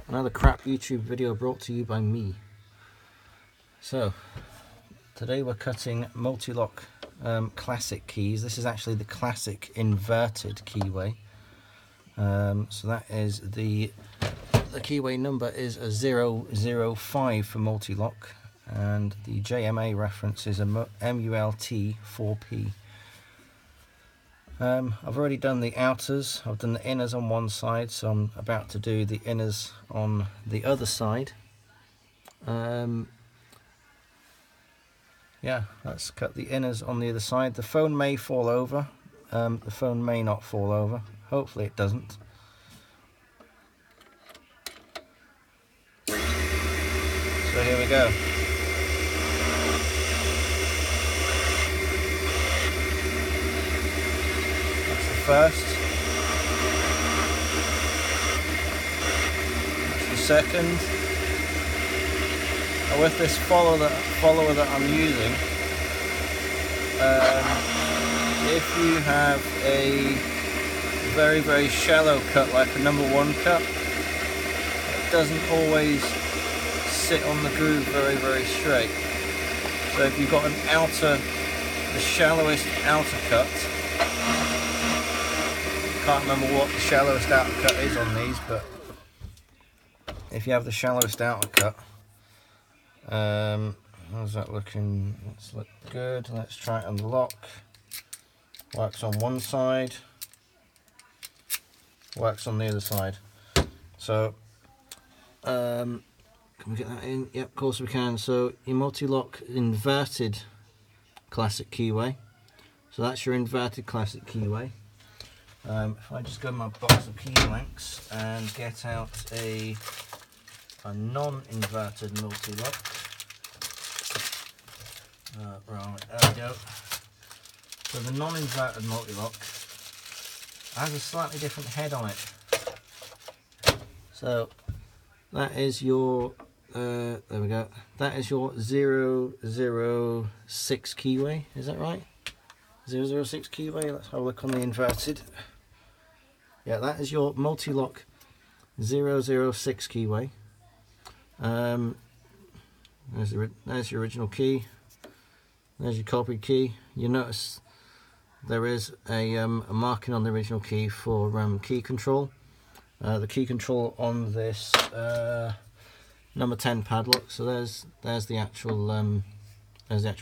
Another crap YouTube video brought to you by me. So, today we're cutting multi-lock classic keys. This is actually the classic inverted keyway. So that is the keyway number is a 005 for multi-lock, and the JMA reference is a mul-t-4p. I've already done the outers, I've done the inners on one side, so I'm about to do the inners on the other side. Yeah, let's cut the inners on the other side. The phone may fall over, the phone may not fall over, hopefully it doesn't. So here we go. First, that's the second. Now with this follower that I'm using, if you have a very shallow cut like a number 1 cut, it doesn't always sit on the groove very straight. So if you've got an outer, the shallowest outer cut, can't remember what the shallowest outer cut is on these, but if you have the shallowest outer cut, how's that looking? Let's look good. Let's try it on the lock. Works on one side, works on the other side. So can we get that in? Yep, of course we can. So your multi-lock inverted classic keyway. So that's your inverted classic keyway. If I just go to my box of key blanks and get out a non-inverted multi-lock. Right, there we go. So the non-inverted multi-lock has a slightly different head on it. So that is your, there we go, that is your 006 keyway, is that right? 006 keyway, let's have a look on the inverted. Yeah, that is your multi-lock 006 keyway. There's your original key. There's your copied key. You notice there is a marking on the original key for key control. The key control on this number 10 padlock. So there's the actual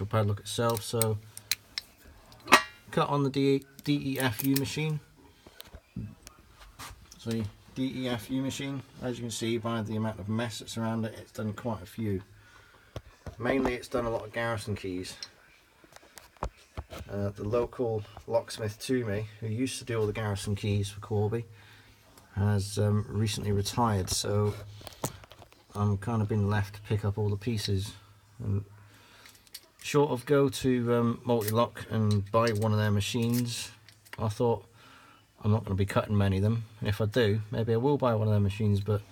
padlock itself. So cut on the DEFU machine. So the DEFU machine, as you can see by the amount of mess that's around it, it's done quite a few. Mainly it's done a lot of garrison keys. The local locksmith to me, who used to do all the garrison keys for Corby, has recently retired, so I'm kind of been left to pick up all the pieces. And short of go to multi-lock and buy one of their machines, I thought I'm not going to be cutting many of them. If I do, maybe I will buy one of their machines. But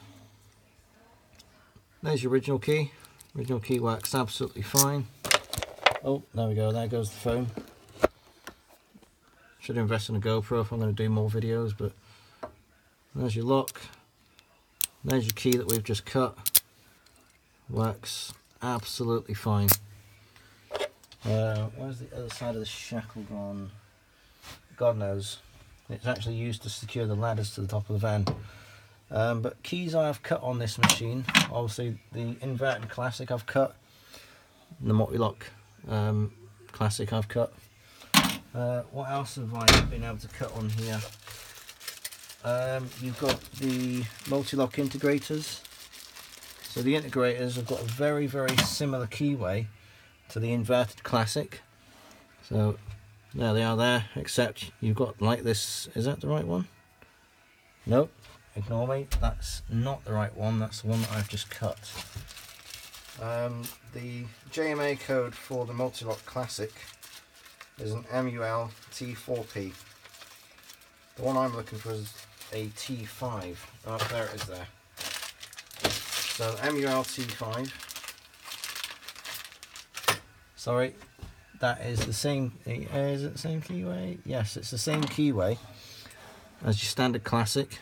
there's your original key. Original key works absolutely fine. Oh, there we go, there goes the phone. Should invest in a GoPro if I'm going to do more videos. But there's your lock. There's your key that we've just cut. Works absolutely fine. Where's the other side of the shackle gone? God knows. It's actually used to secure the ladders to the top of the van. But keys I have cut on this machine, obviously the inverted classic I've cut, and the multi-lock classic I've cut. What else have I been able to cut on here? You've got the multi-lock integrators. So the integrators have got a very similar keyway to the inverted classic. So there they are there, except you've got like this. Is that the right one? Nope, ignore me, that's not the right one, that's the one that I've just cut. The JMA code for the multi-lock classic is an mul-t-4p. The one I'm looking for is a T5. Oh, there it is there. So mul-t5. Sorry, that is the same. Is it the same keyway? Yes, it's the same keyway as your standard classic,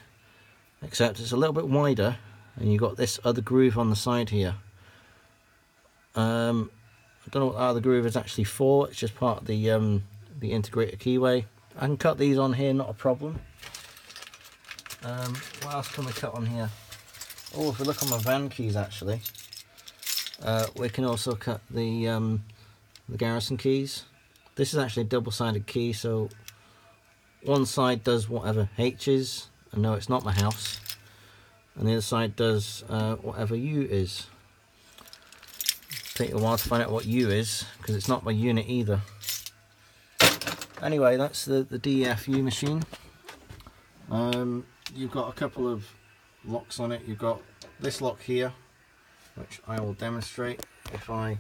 except it's a little bit wider and you got this other groove on the side here. I don't know what the other groove is actually for. It's just part of the integrated keyway. I can cut these on here, not a problem. What else can we cut on here? Oh, if we look on my van keys actually, we can also cut the garrison keys. This is actually a double-sided key, so one side does whatever H is, and no, it's not my house, and the other side does whatever U is. Take a while to find out what U is, because it's not my unit either. Anyway, that's the DEFU machine. You've got a couple of locks on it. You've got this lock here, which I will demonstrate. If I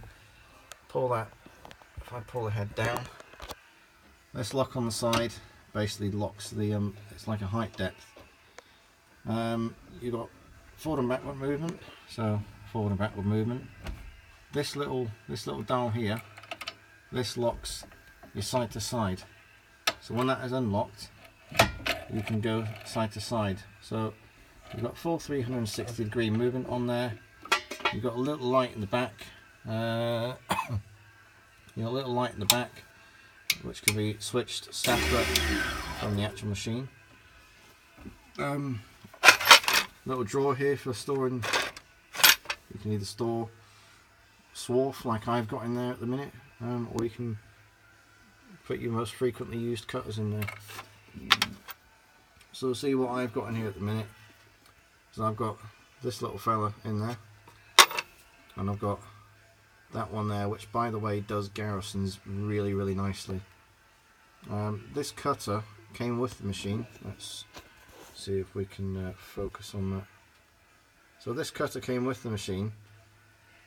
pull the head down, this lock on the side basically locks the it's like a height depth. You've got forward and backward movement, so forward and backward movement. This little dial here, this locks your side to side. So when that is unlocked, you can go side to side. So you've got full 360-degree movement on there. You've got a little light in the back. A little light in the back, which can be switched separate from the actual machine. Little drawer here for storing. You can either store swarf like I've got in there at the minute, or you can put your most frequently used cutters in there. So see what I've got in here at the minute. So I've got this little fella in there, and I've got that one there, which by the way does garrisons really, really nicely. This cutter came with the machine. Let's see if we can focus on that. So this cutter came with the machine,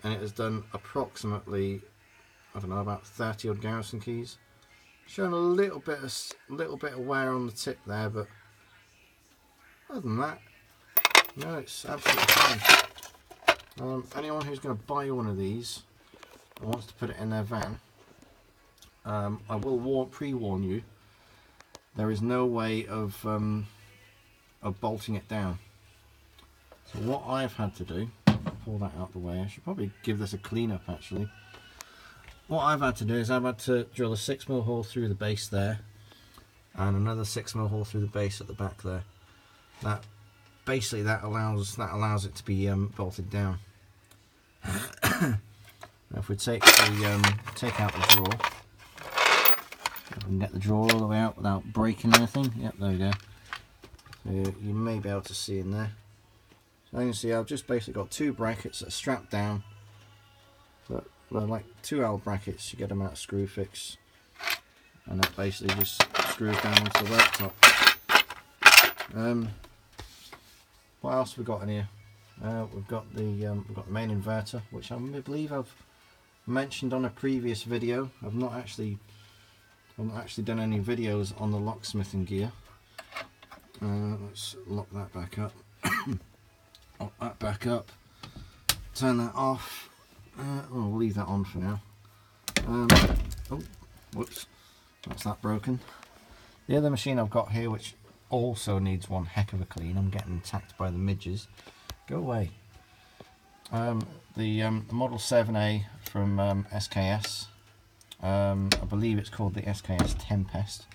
and it has done approximately, I don't know, about 30 odd garrison keys. Showing a little bit of wear on the tip there, but other than that, no, it's absolutely fine. Anyone who's going to buy one of these and wants to put it in their van, I will pre-warn you, there is no way of bolting it down. So what I've had to do, pull that out the way, I should probably give this a clean up actually. What I've had to do is I've had to drill a 6mm hole through the base there, and another 6mm hole through the base at the back there. That basically that allows it to be bolted down. Now if we take out the drawer, if we can get the drawer all the way out without breaking anything. Yep, there we go. So you may be able to see in there. So you can see I've just basically got two brackets that are strapped down. But they're like 2L brackets. You get them out of Screwfix, and that basically just screws down onto the worktop. What else have we got in here? We've got the main inverter, which I believe I've mentioned on a previous video. I've not actually done any videos on the locksmithing gear. Let's lock that back up. Lock that back up. Turn that off. We'll leave that on for now. Oh, whoops, that's that broken. The other machine I've got here, which also needs one heck of a clean. I'm getting attacked by the midges. Go away. The Model 7A from SKS. I believe it's called the SKS Tempest.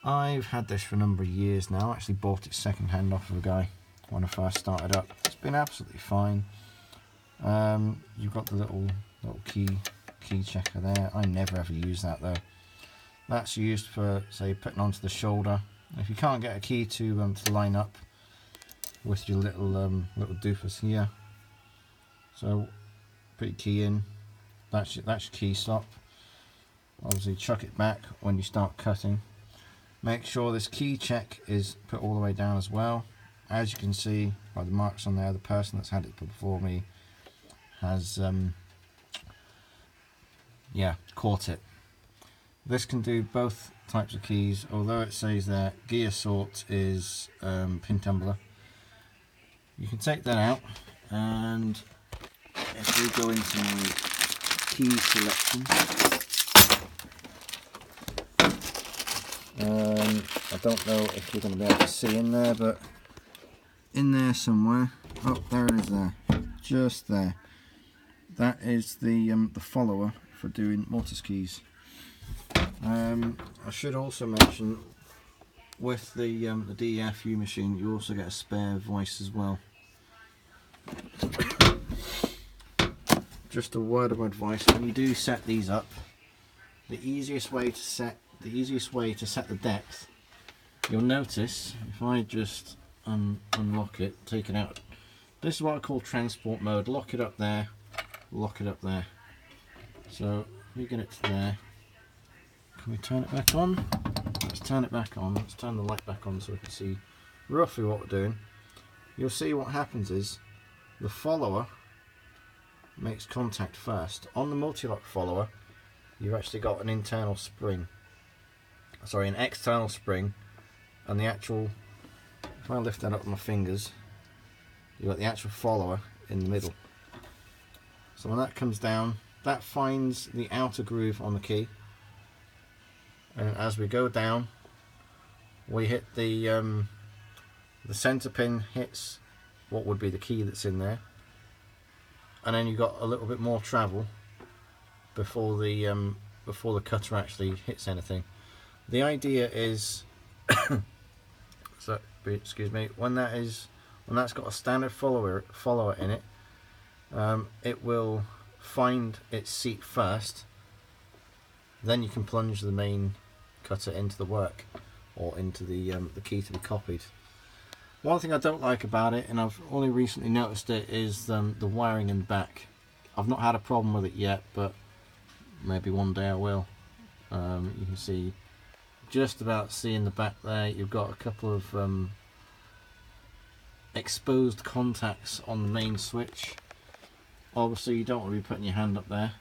I've had this for a number of years now. I actually bought it second hand off of a guy when I first started up. It's been absolutely fine. You've got the little key checker there. I never ever use that though. That's used for, say, putting onto the shoulder. If you can't get a key to line up with your little doofus here, so put your key in. That's your key stop. Obviously, chuck it back when you start cutting. Make sure this key check is put all the way down as well. As you can see by the marks on there, the person that's had it before me has caught it. This can do both types of keys, although it says that gear sort is pin tumbler. You can take that out, and if we go into my key selection, I don't know if you're going to be able to see in there, but in there somewhere, oh there it is there, just there, that is the follower for doing mortise keys. I should also mention, with the DEFU machine, you also get a spare vice as well. Just a word of advice: when you do set these up, the easiest way to set the depth, you'll notice if I just unlock it, take it out. This is what I call transport mode. Lock it up there, lock it up there. So if we get it to there, can we turn it back on? Let's turn it back on. Let's turn the light back on so we can see roughly what we're doing. You'll see what happens is the follower makes contact first. On the multi-lock follower, you've actually got an internal spring, sorry, an external spring, and the actual, if I lift that up with my fingers, you've got the actual follower in the middle. So when that comes down, that finds the outer groove on the key, and as we go down, we hit the center pin hits what would be the key that's in there, and then you've got a little bit more travel before the cutter actually hits anything. The idea is, so excuse me, when that's got a standard follower in it, it will find its seat first, then you can plunge the main cutter into the work, or into the key to be copied. One thing I don't like about it, and I've only recently noticed it, is the wiring in the back. I've not had a problem with it yet, but maybe one day I will. You can see, just about seeing the back there, you've got a couple of exposed contacts on the main switch. Obviously you don't want to be putting your hand up there.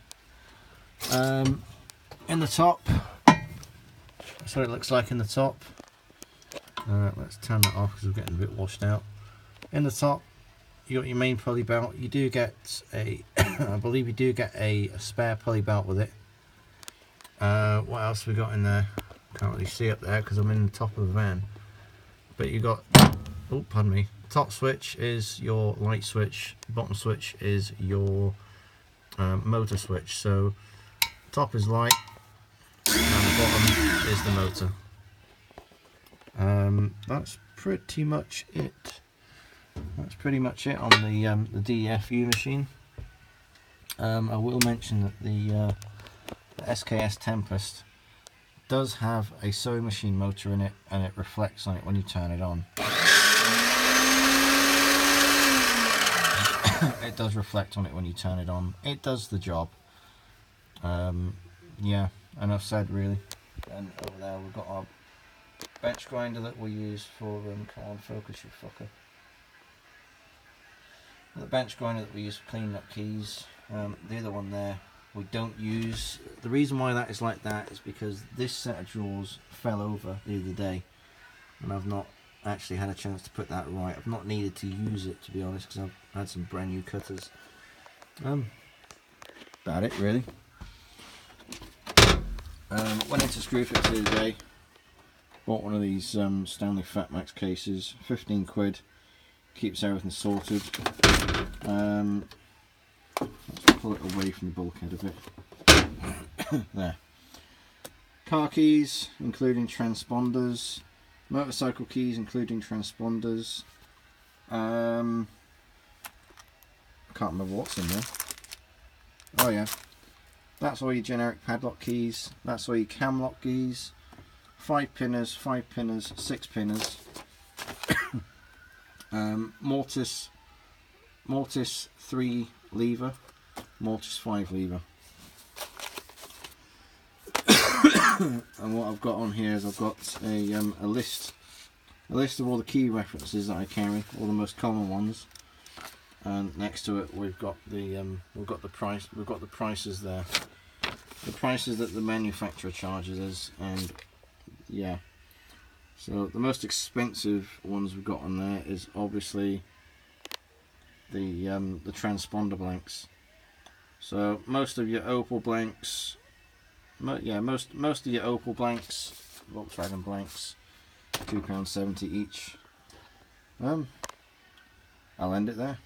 In the top, that's what it looks like in the top. Let's turn that off because we're getting a bit washed out. In the top, you got your main pulley belt. You do get a, I believe you do get a spare pulley belt with it. What else have we got in there? Can't really see up there because I'm in the top of the van. But you got, oh pardon me, top switch is your light switch, bottom switch is your motor switch. So top is light and the bottom is the motor. That's pretty much it. That's pretty much it on the DEFU machine. I will mention that the SKS Tempest does have a sewing machine motor in it, and it reflects on it when you turn it on. It does reflect on it when you turn it on. It does the job. Yeah, enough said really. And over there we've got our bench grinder that we use for, come on, focus you fucker. The bench grinder that we use for cleaning up keys. The other one there we don't use. The reason why that is like that is because this set of drawers fell over the other day, and I've not actually had a chance to put that right. I've not needed to use it, to be honest, because I've had some brand new cutters. About it really. Went into Screwfix the other day, bought one of these Stanley Fatmax cases, 15 quid, keeps everything sorted. Let's pull it away from the bulkhead a bit. There. Car keys, including transponders. Motorcycle keys, including transponders. I can't remember what's in there. Oh yeah. That's all your generic padlock keys. That's all your cam lock keys. 5 pinners, 5 pinners, 6 pinners. Mortise 3 lever, Mortise 5 lever. And what I've got on here is I've got a list of all the key references that I carry, all the most common ones. And next to it we've got the prices there, the prices that the manufacturer charges us. And yeah, so the most expensive ones we've got on there is obviously the transponder blanks. So most of your opal blanks, most of your opal blanks Volkswagen blanks, £2.70 each. I'll end it there.